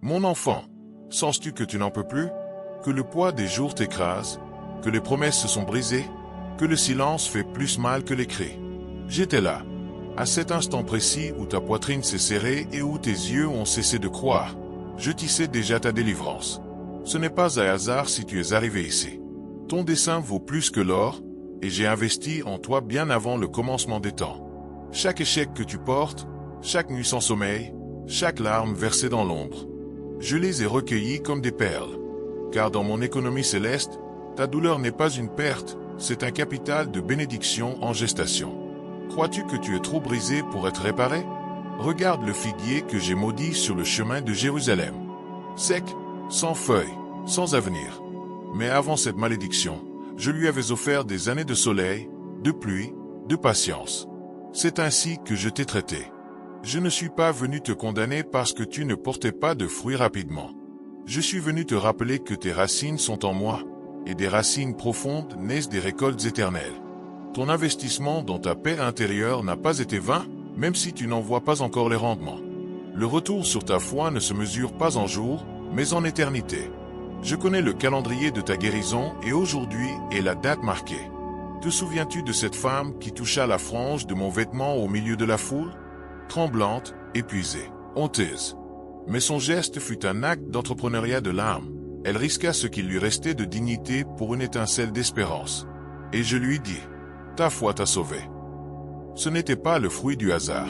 Mon enfant, sens-tu que tu n'en peux plus? Que le poids des jours t'écrase? Que les promesses se sont brisées? Que le silence fait plus mal que les cris? J'étais là, à cet instant précis où ta poitrine s'est serrée et où tes yeux ont cessé de croire. Je tissais déjà ta délivrance. Ce n'est pas un hasard si tu es arrivé ici. Ton dessein vaut plus que l'or, et j'ai investi en toi bien avant le commencement des temps. Chaque échec que tu portes, chaque nuit sans sommeil, chaque larme versée dans l'ombre, je les ai recueillis comme des perles. Car dans mon économie céleste, ta douleur n'est pas une perte, c'est un capital de bénédiction en gestation. Crois-tu que tu es trop brisé pour être réparé? Regarde le figuier que j'ai maudit sur le chemin de Jérusalem. Sec, sans feuilles, sans avenir. Mais avant cette malédiction, je lui avais offert des années de soleil, de pluie, de patience. C'est ainsi que je t'ai traité. Je ne suis pas venu te condamner parce que tu ne portais pas de fruits rapidement. Je suis venu te rappeler que tes racines sont en moi, et des racines profondes naissent des récoltes éternelles. Ton investissement dans ta paix intérieure n'a pas été vain, même si tu n'en vois pas encore les rendements. Le retour sur ta foi ne se mesure pas en jours, mais en éternité. Je connais le calendrier de ta guérison et aujourd'hui est la date marquée. Te souviens-tu de cette femme qui toucha la frange de mon vêtement au milieu de la foule? Tremblante, épuisée, honteuse. Mais son geste fut un acte d'entrepreneuriat de l'âme. Elle risqua ce qu'il lui restait de dignité pour une étincelle d'espérance. Et je lui dis, ta foi t'a sauvé. Ce n'était pas le fruit du hasard.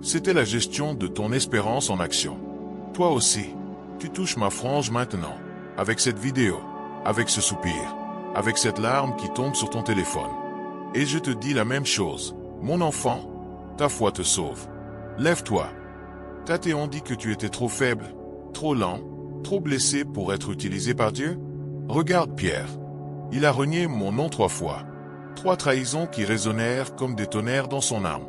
C'était la gestion de ton espérance en action. Toi aussi, tu touches ma frange maintenant, avec cette vidéo, avec ce soupir, avec cette larme qui tombe sur ton téléphone. Et je te dis la même chose, mon enfant, ta foi te sauve. Lève-toi. T'a-t-on dit que tu étais trop faible, trop lent, trop blessé pour être utilisé par Dieu? Regarde Pierre. Il a renié mon nom 3 fois. 3 trahisons qui résonnèrent comme des tonnerres dans son âme.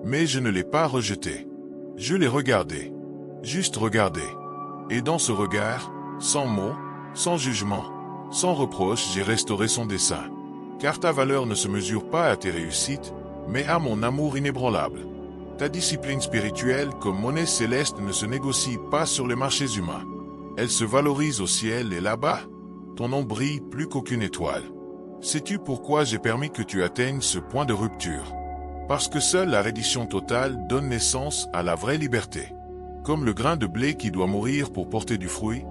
Mais je ne l'ai pas rejeté. Je l'ai regardé. Juste regardé. Et dans ce regard, sans mots, sans jugement, sans reproche, j'ai restauré son dessein. Car ta valeur ne se mesure pas à tes réussites, mais à mon amour inébranlable. Ta discipline spirituelle comme monnaie céleste ne se négocie pas sur les marchés humains. Elle se valorise au ciel et là-bas, ton nom brille plus qu'aucune étoile. Sais-tu pourquoi j'ai permis que tu atteignes ce point de rupture? Parce que seule la reddition totale donne naissance à la vraie liberté. Comme le grain de blé qui doit mourir pour porter du fruit,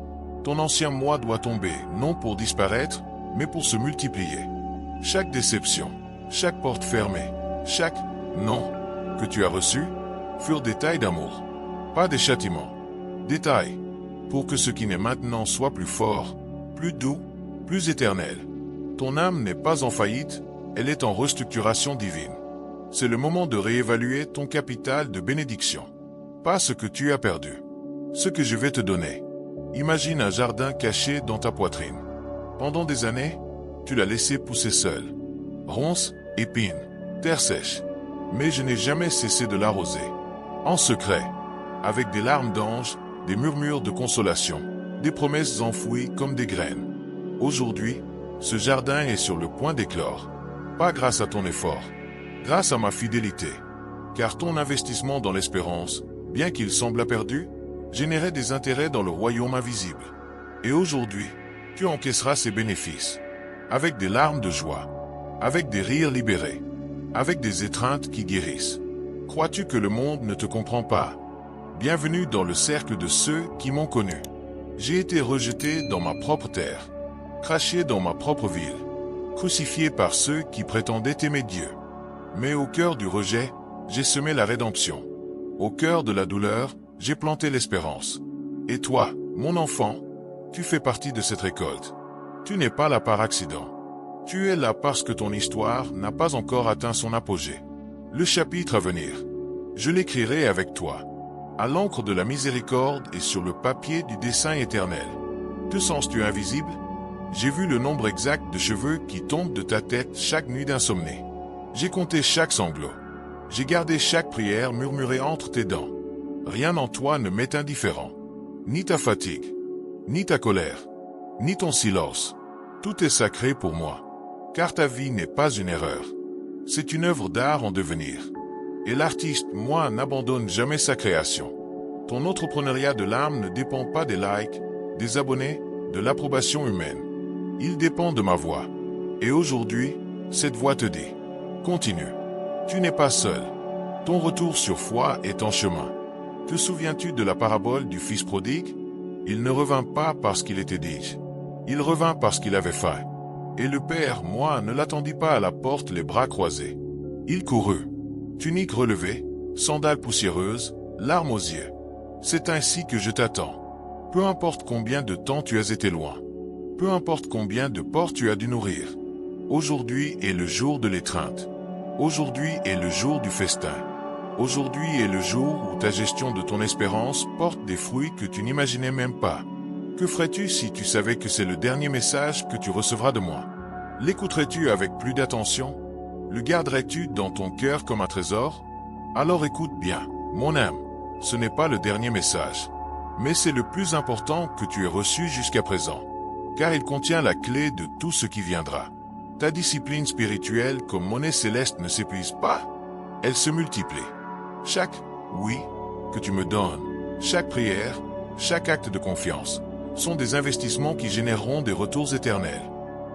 ton ancien moi doit tomber, non pour disparaître, mais pour se multiplier. Chaque déception, chaque porte fermée, chaque « non » que tu as reçu, furent des tailles d'amour, pas des châtiments. Des tailles, pour que ce qui n'est maintenant soit plus fort, plus doux, plus éternel. Ton âme n'est pas en faillite, elle est en restructuration divine. C'est le moment de réévaluer ton capital de bénédiction. Pas ce que tu as perdu, ce que je vais te donner. Imagine un jardin caché dans ta poitrine. Pendant des années, tu l'as laissé pousser seul. Ronces, épines, terre sèche. Mais je n'ai jamais cessé de l'arroser. En secret, avec des larmes d'ange, des murmures de consolation, des promesses enfouies comme des graines. Aujourd'hui, ce jardin est sur le point d'éclore. Pas grâce à ton effort, grâce à ma fidélité. Car ton investissement dans l'espérance, bien qu'il semble perdu, générait des intérêts dans le royaume invisible. Et aujourd'hui, tu encaisseras ses bénéfices. Avec des larmes de joie, avec des rires libérés, avec des étreintes qui guérissent. Crois-tu que le monde ne te comprend pas? Bienvenue dans le cercle de ceux qui m'ont connu. J'ai été rejeté dans ma propre terre, craché dans ma propre ville, crucifié par ceux qui prétendaient aimer Dieu. Mais au cœur du rejet, j'ai semé la rédemption. Au cœur de la douleur, j'ai planté l'espérance. Et toi, mon enfant, tu fais partie de cette récolte. Tu n'es pas là par accident. Tu es là parce que ton histoire n'a pas encore atteint son apogée. Le chapitre à venir, je l'écrirai avec toi, à l'encre de la miséricorde et sur le papier du dessein éternel. Te sens-tu invisible? J'ai vu le nombre exact de cheveux qui tombent de ta tête chaque nuit d'insomnie. J'ai compté chaque sanglot. J'ai gardé chaque prière murmurée entre tes dents. Rien en toi ne m'est indifférent. Ni ta fatigue, ni ta colère, ni ton silence. Tout est sacré pour moi. Car ta vie n'est pas une erreur. C'est une œuvre d'art en devenir. Et l'artiste, moi, n'abandonne jamais sa création. Ton entrepreneuriat de l'âme ne dépend pas des likes, des abonnés, de l'approbation humaine. Il dépend de ma voix. Et aujourd'hui, cette voix te dit, continue. Tu n'es pas seul. Ton retour sur foi est en chemin. Te souviens-tu de la parabole du fils prodigue? Il ne revint pas parce qu'il était riche. Il revint parce qu'il avait faim. Et le père, moi, ne l'attendit pas à la porte les bras croisés. Il courut, tunique relevée, sandales poussiéreuses, larmes aux yeux. C'est ainsi que je t'attends. Peu importe combien de temps tu as été loin. Peu importe combien de portes tu as dû nourrir. Aujourd'hui est le jour de l'étreinte. Aujourd'hui est le jour du festin. Aujourd'hui est le jour où ta gestion de ton espérance porte des fruits que tu n'imaginais même pas. Que ferais-tu si tu savais que c'est le dernier message que tu recevras de moi? L'écouterais-tu avec plus d'attention? Le garderais-tu dans ton cœur comme un trésor? Alors écoute bien, mon âme, ce n'est pas le dernier message. Mais c'est le plus important que tu aies reçu jusqu'à présent. Car il contient la clé de tout ce qui viendra. Ta discipline spirituelle comme monnaie céleste ne s'épuise pas. Elle se multiplie. Chaque « oui » que tu me donnes, chaque prière, chaque acte de confiance, sont des investissements qui généreront des retours éternels.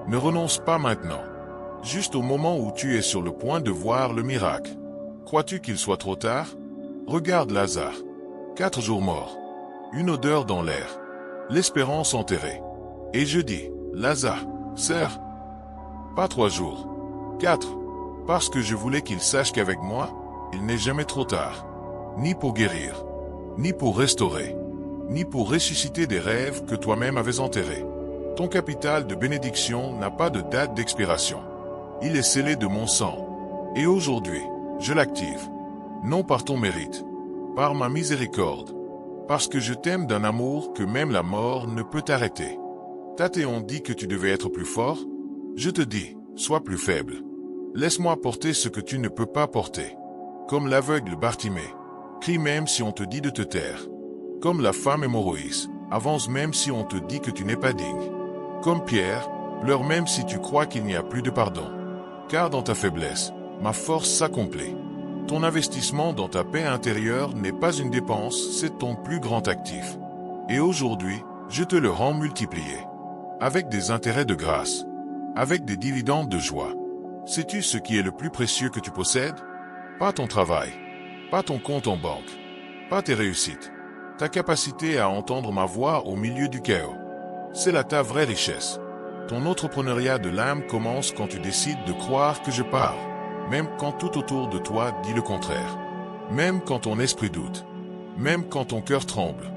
Ne renonce pas maintenant. Juste au moment où tu es sur le point de voir le miracle. Crois-tu qu'il soit trop tard? Regarde Lazare. 4 jours mort. Une odeur dans l'air. L'espérance enterrée. Et je dis, Lazare, sœur, pas 3 jours. 4. Parce que je voulais qu'il sache qu'avec moi, il n'est jamais trop tard. Ni pour guérir, ni pour restaurer, ni pour ressusciter des rêves que toi-même avais enterrés. Ton capital de bénédiction n'a pas de date d'expiration. Il est scellé de mon sang. Et aujourd'hui, je l'active. Non par ton mérite, par ma miséricorde. Parce que je t'aime d'un amour que même la mort ne peut arrêter. Tathéon dit que tu devais être plus fort. Je te dis, sois plus faible. Laisse-moi porter ce que tu ne peux pas porter. Comme l'aveugle Bartimée, crie même si on te dit de te taire. Comme la femme hémorroïde, avance même si on te dit que tu n'es pas digne. Comme Pierre, pleure même si tu crois qu'il n'y a plus de pardon. Car dans ta faiblesse, ma force s'accomplit. Ton investissement dans ta paix intérieure n'est pas une dépense, c'est ton plus grand actif. Et aujourd'hui, je te le rends multiplié. Avec des intérêts de grâce. Avec des dividendes de joie. Sais-tu ce qui est le plus précieux que tu possèdes? Pas ton travail. Pas ton compte en banque. Pas tes réussites. Ta capacité à entendre ma voix au milieu du chaos. C'est là ta vraie richesse. Ton entrepreneuriat de l'âme commence quand tu décides de croire que je parle. Même quand tout autour de toi dit le contraire. Même quand ton esprit doute. Même quand ton cœur tremble.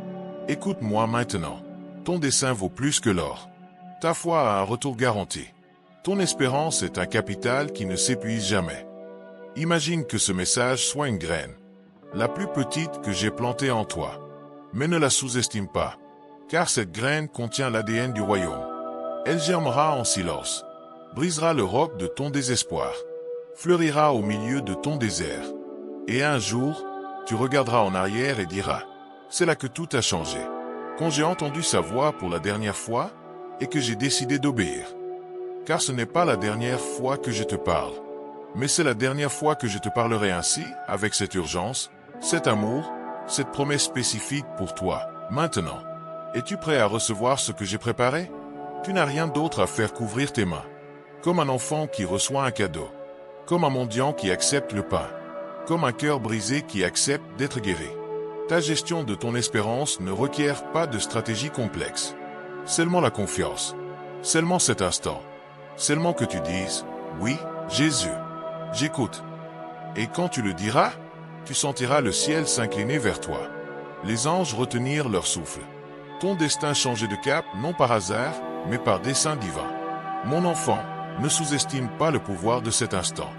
Écoute-moi maintenant. Ton dessein vaut plus que l'or. Ta foi a un retour garanti. Ton espérance est un capital qui ne s'épuise jamais. Imagine que ce message soit une graine. La plus petite que j'ai plantée en toi. Mais ne la sous-estime pas. Car cette graine contient l'ADN du royaume. Elle germera en silence. Brisera le roc de ton désespoir. Fleurira au milieu de ton désert. Et un jour, tu regarderas en arrière et diras, c'est là que tout a changé. Quand j'ai entendu sa voix pour la dernière fois, et que j'ai décidé d'obéir. Car ce n'est pas la dernière fois que je te parle. Mais c'est la dernière fois que je te parlerai ainsi, avec cette urgence, cet amour, cette promesse spécifique pour toi, maintenant. Es-tu prêt à recevoir ce que j'ai préparé? Tu n'as rien d'autre à faire qu'ouvrir tes mains. Comme un enfant qui reçoit un cadeau. Comme un mendiant qui accepte le pain. Comme un cœur brisé qui accepte d'être guéri. Ta gestion de ton espérance ne requiert pas de stratégie complexe. Seulement la confiance. Seulement cet instant. Seulement que tu dises, oui, Jésus, j'écoute. Et quand tu le diras, tu sentiras le ciel s'incliner vers toi. Les anges retenir leur souffle. Ton destin changer de cap, non par hasard, mais par dessein divin. Mon enfant, ne sous-estime pas le pouvoir de cet instant.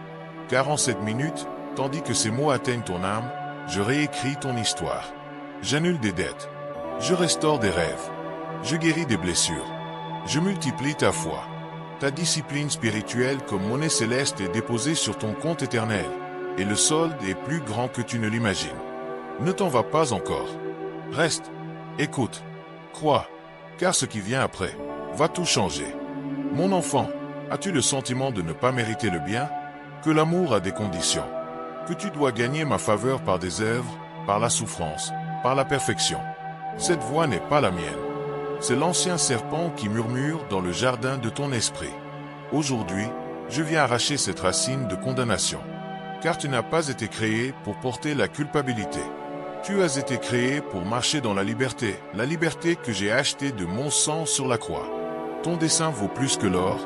Car en cette minute, tandis que ces mots atteignent ton âme, je réécris ton histoire. J'annule des dettes. Je restaure des rêves. Je guéris des blessures. Je multiplie ta foi. Ta discipline spirituelle comme monnaie céleste est déposée sur ton compte éternel. Et le solde est plus grand que tu ne l'imagines. Ne t'en va pas encore. Reste. Écoute. Crois. Car ce qui vient après va tout changer. Mon enfant, as-tu le sentiment de ne pas mériter le bien? Que l'amour a des conditions. Que tu dois gagner ma faveur par des œuvres, par la souffrance, par la perfection. Cette voix n'est pas la mienne. C'est l'ancien serpent qui murmure dans le jardin de ton esprit. Aujourd'hui, je viens arracher cette racine de condamnation. Car tu n'as pas été créé pour porter la culpabilité. Tu as été créé pour marcher dans la liberté que j'ai achetée de mon sang sur la croix. Ton dessein vaut plus que l'or,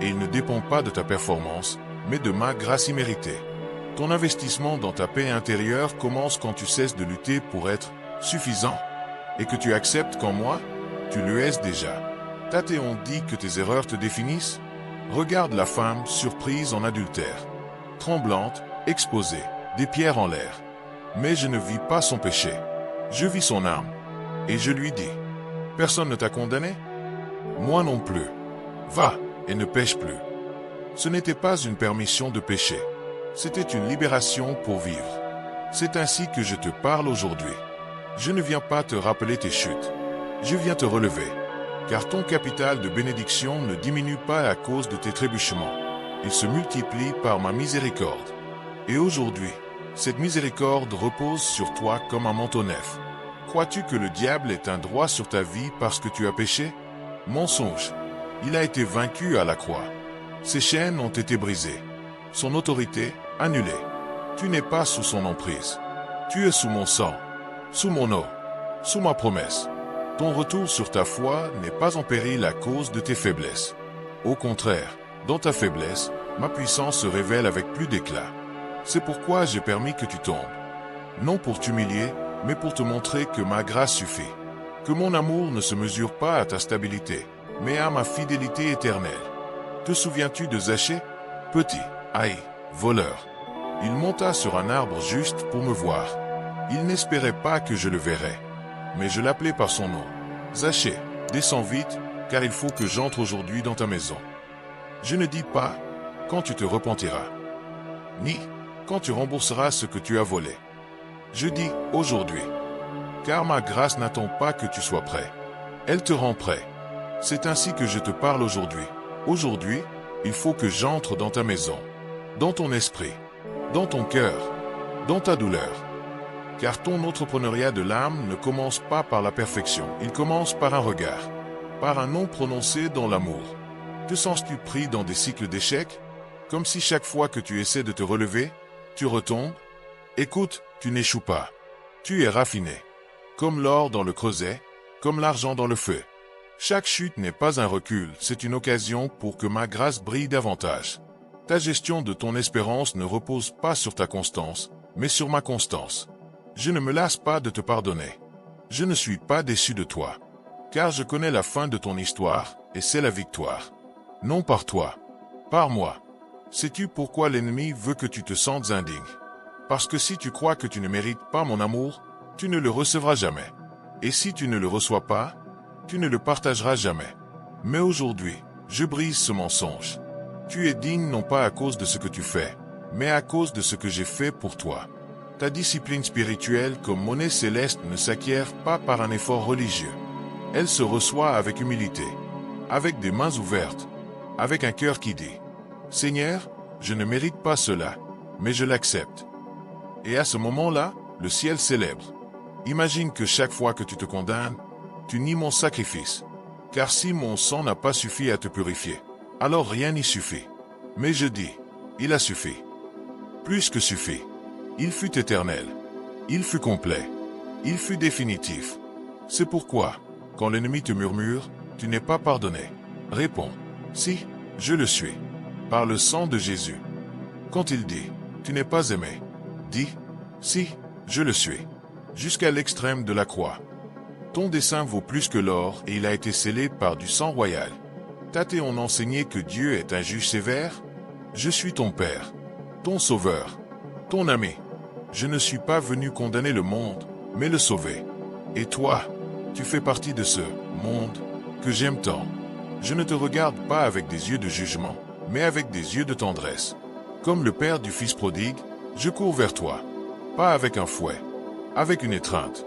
et il ne dépend pas de ta performance, mais de ma grâce imméritée. Ton investissement dans ta paix intérieure commence quand tu cesses de lutter pour être suffisant, et que tu acceptes qu'en moi, tu le es déjà. T'as-t-on dit que tes erreurs te définissent? Regarde la femme surprise en adultère, tremblante, exposée, des pierres en l'air. Mais je ne vis pas son péché. Je vis son âme. Et je lui dis, personne ne t'a condamné? Moi non plus. Va, et ne pêche plus. Ce n'était pas une permission de pécher. C'était une libération pour vivre. C'est ainsi que je te parle aujourd'hui. Je ne viens pas te rappeler tes chutes. Je viens te relever. Car ton capital de bénédiction ne diminue pas à cause de tes trébuchements. Il se multiplie par ma miséricorde. Et aujourd'hui, cette miséricorde repose sur toi comme un manteau neuf. Crois-tu que le diable ait un droit sur ta vie parce que tu as péché? Mensonge. Il a été vaincu à la croix. Ses chaînes ont été brisées. Son autorité, annulée. Tu n'es pas sous son emprise. Tu es sous mon sang, sous mon eau, sous ma promesse. Ton retour sur ta foi n'est pas en péril à cause de tes faiblesses. Au contraire, dans ta faiblesse, ma puissance se révèle avec plus d'éclat. C'est pourquoi j'ai permis que tu tombes. Non pour t'humilier, mais pour te montrer que ma grâce suffit. Que mon amour ne se mesure pas à ta stabilité, mais à ma fidélité éternelle. Te souviens-tu de Zachée? Petit, voleur. Il monta sur un arbre juste pour me voir. Il n'espérait pas que je le verrais. Mais je l'appelais par son nom. Zachée, descends vite, car il faut que j'entre aujourd'hui dans ta maison. Je ne dis pas, quand tu te repentiras. Ni, quand tu rembourseras ce que tu as volé. Je dis, aujourd'hui. Car ma grâce n'attend pas que tu sois prêt. Elle te rend prêt. C'est ainsi que je te parle aujourd'hui. Aujourd'hui, il faut que j'entre dans ta maison, dans ton esprit, dans ton cœur, dans ta douleur. Car ton entrepreneuriat de l'âme ne commence pas par la perfection, il commence par un regard, par un nom prononcé dans l'amour. Te sens-tu pris dans des cycles d'échecs, comme si chaque fois que tu essaies de te relever, tu retombes? Écoute, tu n'échoues pas. Tu es raffiné. Comme l'or dans le creuset, comme l'argent dans le feu. Chaque chute n'est pas un recul, c'est une occasion pour que ma grâce brille davantage. Ta gestion de ton espérance ne repose pas sur ta constance, mais sur ma constance. Je ne me lasse pas de te pardonner. Je ne suis pas déçu de toi. Car je connais la fin de ton histoire, et c'est la victoire. Non par toi, par moi. Sais-tu pourquoi l'ennemi veut que tu te sentes indigne? Parce que si tu crois que tu ne mérites pas mon amour, tu ne le recevras jamais. Et si tu ne le reçois pas, tu ne le partageras jamais. Mais aujourd'hui, je brise ce mensonge. Tu es digne non pas à cause de ce que tu fais, mais à cause de ce que j'ai fait pour toi. Ta discipline spirituelle comme monnaie céleste ne s'acquiert pas par un effort religieux. Elle se reçoit avec humilité, avec des mains ouvertes, avec un cœur qui dit « Seigneur, je ne mérite pas cela, mais je l'accepte. » Et à ce moment-là, le ciel célèbre. Imagine que chaque fois que tu te condamnes, tu nies mon sacrifice. Car si mon sang n'a pas suffi à te purifier, alors rien n'y suffit. Mais je dis, il a suffi. Plus que suffi. Il fut éternel. Il fut complet. Il fut définitif. C'est pourquoi, quand l'ennemi te murmure, tu n'es pas pardonné. Réponds, si, je le suis. Par le sang de Jésus. Quand il dit, tu n'es pas aimé, dis, si, je le suis. Jusqu'à l'extrême de la croix. Ton dessein vaut plus que l'or et il a été scellé par du sang royal. T'a-t-on enseigné que Dieu est un juge sévère? Je suis ton Père, ton Sauveur, ton ami. Je ne suis pas venu condamner le monde, mais le sauver. Et toi, tu fais partie de ce monde que j'aime tant. Je ne te regarde pas avec des yeux de jugement, mais avec des yeux de tendresse. Comme le père du fils prodigue, je cours vers toi. Pas avec un fouet, avec une étreinte.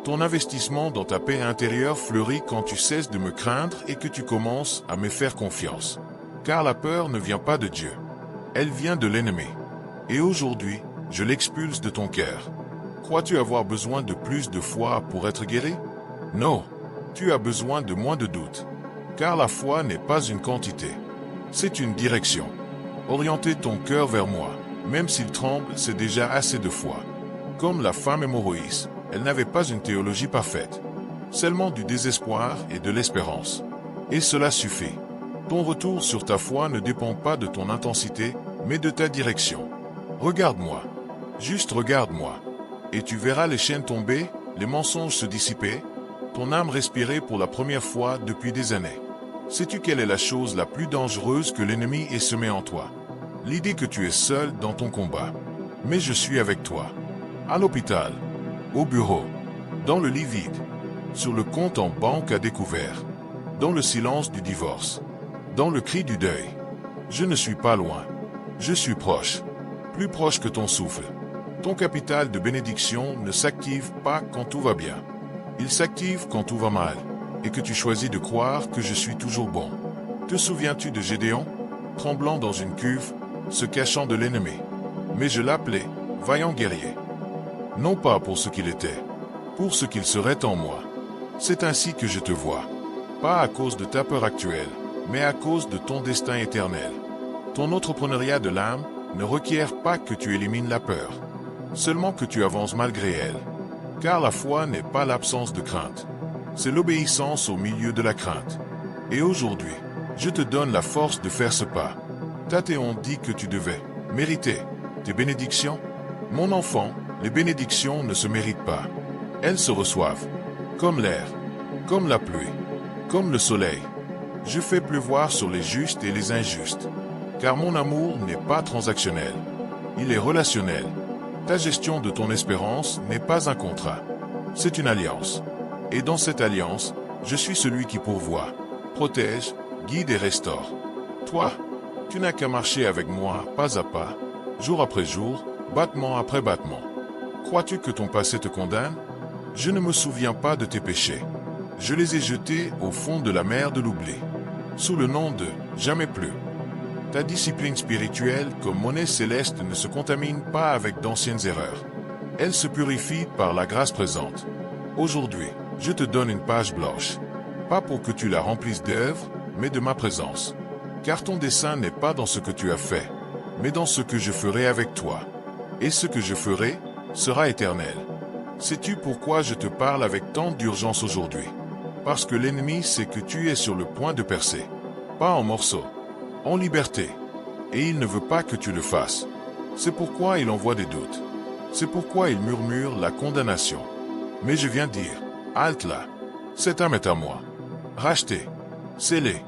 Ton investissement dans ta paix intérieure fleurit quand tu cesses de me craindre et que tu commences à me faire confiance. Car la peur ne vient pas de Dieu. Elle vient de l'ennemi. Et aujourd'hui, je l'expulse de ton cœur. Crois-tu avoir besoin de plus de foi pour être guéri? Non. Tu as besoin de moins de doute. Car la foi n'est pas une quantité. C'est une direction. Orienter ton cœur vers moi, même s'il tremble, c'est déjà assez de foi. Comme la femme hémorroïde, elle n'avait pas une théologie parfaite. Seulement du désespoir et de l'espérance. Et cela suffit. Ton retour sur ta foi ne dépend pas de ton intensité, mais de ta direction. Regarde-moi. Juste regarde-moi. Et tu verras les chaînes tomber, les mensonges se dissiper, ton âme respirer pour la première fois depuis des années. Sais-tu quelle est la chose la plus dangereuse que l'ennemi ait semée en toi? L'idée que tu es seul dans ton combat. Mais je suis avec toi. À l'hôpital, au bureau, dans le lit vide, sur le compte en banque à découvert, dans le silence du divorce, dans le cri du deuil. Je ne suis pas loin. Je suis proche. Plus proche que ton souffle. Ton capital de bénédiction ne s'active pas quand tout va bien. Il s'active quand tout va mal, et que tu choisis de croire que je suis toujours bon. Te souviens-tu de Gédéon, tremblant dans une cuve, se cachant de l'ennemi? Mais je l'appelais vaillant guerrier. Non pas pour ce qu'il était, pour ce qu'il serait en moi. C'est ainsi que je te vois. Pas à cause de ta peur actuelle, mais à cause de ton destin éternel. Ton entrepreneuriat de l'âme ne requiert pas que tu élimines la peur, seulement que tu avances malgré elle. Car la foi n'est pas l'absence de crainte, c'est l'obéissance au milieu de la crainte. Et aujourd'hui, je te donne la force de faire ce pas. Théon dit que tu devais mériter tes bénédictions. Mon enfant, les bénédictions ne se méritent pas. Elles se reçoivent, comme l'air, comme la pluie, comme le soleil. Je fais pleuvoir sur les justes et les injustes. Car mon amour n'est pas transactionnel, il est relationnel. Ta gestion de ton espérance n'est pas un contrat, c'est une alliance. Et dans cette alliance, je suis celui qui pourvoit, protège, guide et restaure. Toi, tu n'as qu'à marcher avec moi, pas à pas, jour après jour, battement après battement. Crois-tu que ton passé te condamne? Je ne me souviens pas de tes péchés. Je les ai jetés au fond de la mer de l'oubli, sous le nom de « jamais plus ». Ta discipline spirituelle comme monnaie céleste ne se contamine pas avec d'anciennes erreurs. Elle se purifie par la grâce présente. Aujourd'hui, je te donne une page blanche. Pas pour que tu la remplisses d'œuvres, mais de ma présence. Car ton dessein n'est pas dans ce que tu as fait, mais dans ce que je ferai avec toi. Et ce que je ferai sera éternel. Sais-tu pourquoi je te parle avec tant d'urgence aujourd'hui? Parce que l'ennemi sait que tu es sur le point de percer. Pas en morceaux, en liberté. Et il ne veut pas que tu le fasses. C'est pourquoi il envoie des doutes. C'est pourquoi il murmure la condamnation. Mais je viens dire, halte là. Cette âme est à moi. Rachetée, scellée,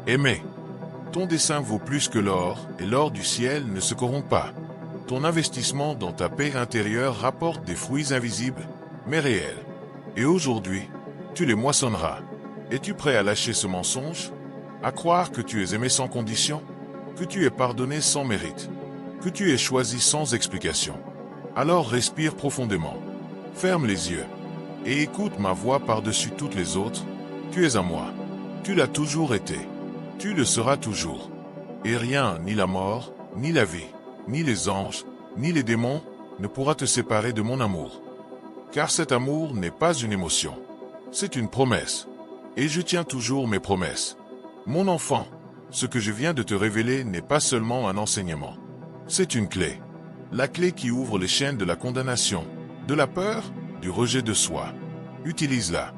aimée. Ton dessein vaut plus que l'or, et l'or du ciel ne se corrompt pas. Ton investissement dans ta paix intérieure rapporte des fruits invisibles, mais réels. Et aujourd'hui, tu les moissonneras. Es-tu prêt à lâcher ce mensonge? À croire que tu es aimé sans condition? Que tu es pardonné sans mérite? Que tu es choisi sans explication? Alors respire profondément. Ferme les yeux. Et écoute ma voix par-dessus toutes les autres. Tu es à moi. Tu l'as toujours été. Tu le seras toujours. Et rien, ni la mort, ni la vie, ni les anges, ni les démons, ne pourra te séparer de mon amour. Car cet amour n'est pas une émotion. C'est une promesse. Et je tiens toujours mes promesses. Mon enfant, ce que je viens de te révéler n'est pas seulement un enseignement. C'est une clé. La clé qui ouvre les chaînes de la condamnation, de la peur, du rejet de soi. Utilise-la.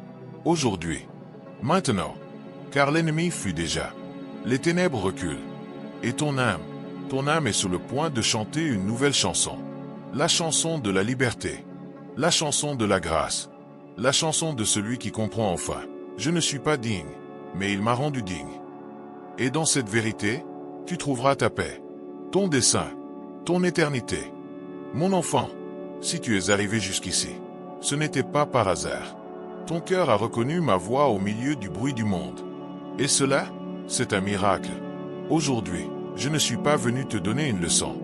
Aujourd'hui. Maintenant. Car l'ennemi fuit déjà. Les ténèbres reculent. Et ton âme est sur le point de chanter une nouvelle chanson. La chanson de la liberté. La chanson de la grâce. La chanson de celui qui comprend enfin. Je ne suis pas digne, mais il m'a rendu digne. Et dans cette vérité, tu trouveras ta paix, ton dessein, ton éternité. Mon enfant, si tu es arrivé jusqu'ici, ce n'était pas par hasard. Ton cœur a reconnu ma voix au milieu du bruit du monde. Et cela, c'est un miracle. Aujourd'hui, je ne suis pas venu te donner une leçon.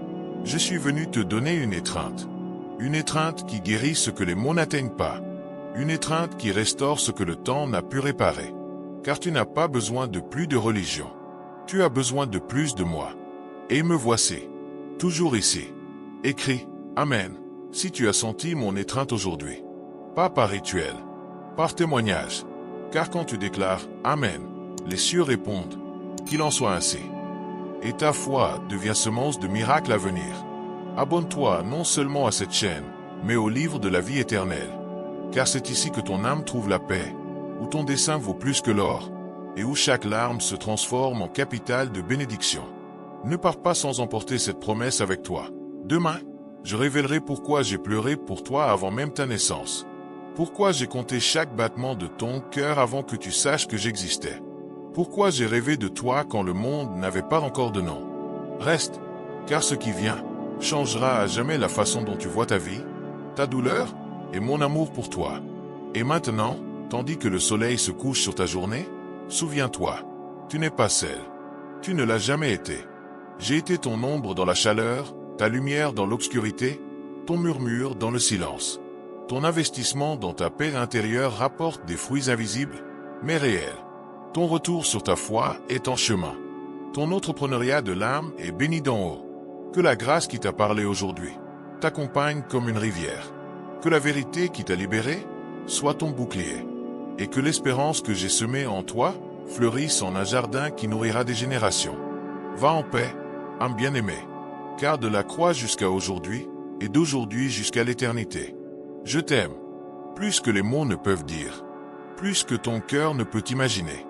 Je suis venu te donner une étreinte. Une étreinte qui guérit ce que les mots n'atteignent pas. Une étreinte qui restaure ce que le temps n'a pu réparer. Car tu n'as pas besoin de plus de religion. Tu as besoin de plus de moi. Et me voici, toujours ici. Écrit, Amen, si tu as senti mon étreinte aujourd'hui. Pas par rituel, par témoignage. Car quand tu déclares « Amen », les cieux répondent « Qu'il en soit ainsi ». Et ta foi devient semence de miracles à venir. Abonne-toi non seulement à cette chaîne, mais au livre de la vie éternelle. Car c'est ici que ton âme trouve la paix, où ton dessein vaut plus que l'or, et où chaque larme se transforme en capital de bénédiction. Ne pars pas sans emporter cette promesse avec toi. Demain, je révélerai pourquoi j'ai pleuré pour toi avant même ta naissance. Pourquoi j'ai compté chaque battement de ton cœur avant que tu saches que j'existais. Pourquoi j'ai rêvé de toi quand le monde n'avait pas encore de nom. Reste, car ce qui vient changera à jamais la façon dont tu vois ta vie, ta douleur et mon amour pour toi. Et maintenant, tandis que le soleil se couche sur ta journée, souviens-toi, tu n'es pas seul. Tu ne l'as jamais été. J'ai été ton ombre dans la chaleur, ta lumière dans l'obscurité, ton murmure dans le silence. Ton investissement dans ta paix intérieure rapporte des fruits invisibles, mais réels. Ton retour sur ta foi est en chemin. Ton entrepreneuriat de l'âme est béni d'en haut. Que la grâce qui t'a parlé aujourd'hui t'accompagne comme une rivière. Que la vérité qui t'a libéré soit ton bouclier. Et que l'espérance que j'ai semée en toi fleurisse en un jardin qui nourrira des générations. Va en paix, âme bien-aimée. Car de la croix jusqu'à aujourd'hui, et d'aujourd'hui jusqu'à l'éternité. Je t'aime, plus que les mots ne peuvent dire, plus que ton cœur ne peut imaginer.